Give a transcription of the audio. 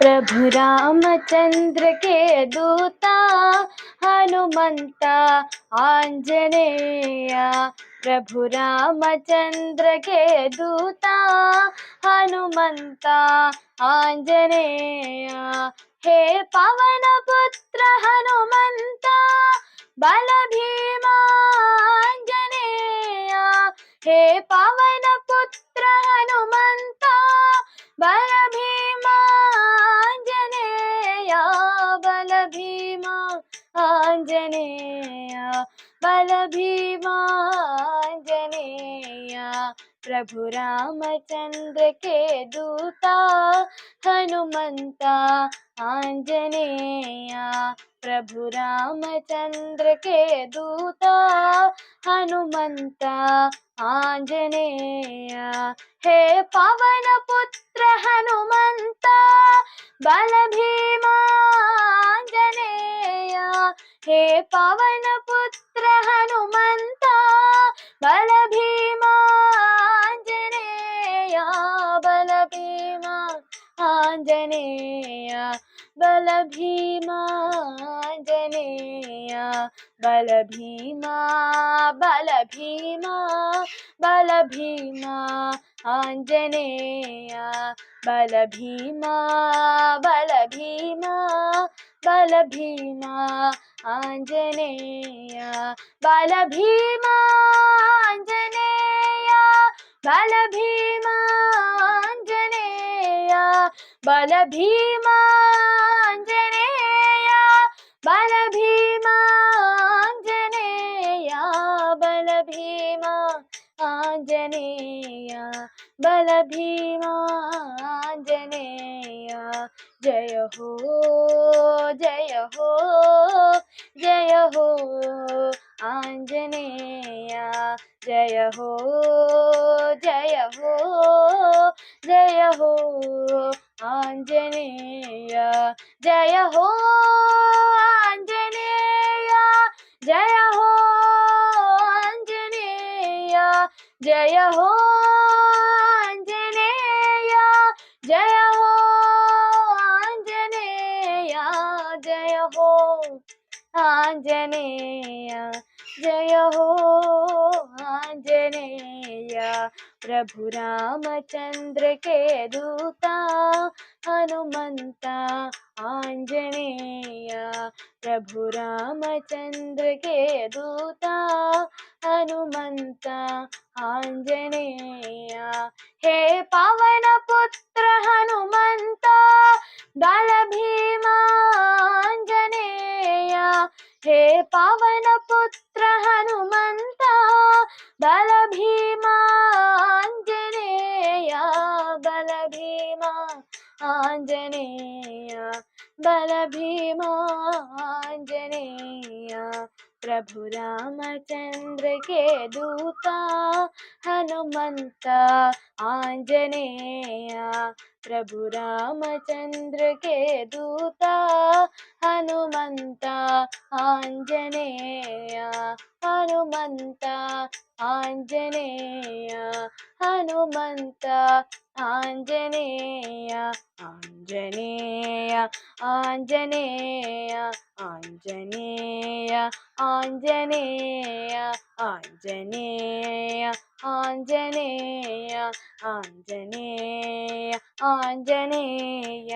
प्रभु रामचंद्र के दूता हनुमंत आंजनेय। प्रभु रामचंद्र के दूता हनुमंत आंजनेय। हे पवन पुत्र हनुमंत बल भीमा आंजनेय। हे पवन पुत्र हनुमंत बल भीमा आंजनेय। बल भीमा आंजनेय। बल भीमा आंजनेय। प्रभु रामचंद्र के दूता हनुमंत आंजनेय। प्रभु रामचंद्र के दूता हनुमंत आंजनेय। हे पवन पुत्र हनुमंत बल भीमा आंजनेय। हे पवन पुत्र हनुमंत बल भीमा आंजनेय। बल भीमा आंजनेय। बल भीमा आंजनेय। बल भीमा बल भीमा बल भीमा आंजनेय। बल भीमा बल भीमा बल भीमा आंजनेय। बल भीमा आंजनेय। बल भीमा आंजनेय। बल भीमा आंजनेय। बल भीमा आंजनेय। बल भीमा आंजनेय। बल भीमा आंजनेय। जय हो जय हो जय हो आंजनेय। जय हो जय हो जय हो आंजनेय। जय हो आंजनेय। जय हो आंजनेय। जय हो आंजनेय। जय हो आंजनेय। जय हो आंजनेय। जय हो आंजनेय। प्रभु रामचंद्र के दूता हनुमंत आंजनेय। प्रभु रामचंद्र के दूता हनुमंत आंजनेय। हे पवन पुत्र हनुमंत बल भीमा आंजनेय। हे पवन पुत्र हनुमंत बल भीमा आंजनेय। बल भीमा आंजनेय। बल भीमा आंजनेय। प्रभु रामचंद्र के दूता हनुमंत आंजनेय। प्रभु रामचंद्र के दूता हनुमंत आंजनेय। हनुमंत आंजनेय। हनुमंत आंजनेय। आंजनेय आंजनेय आंजनेय आंजनेय आंजनेय आंजनेय आंजनेय आंजनेय।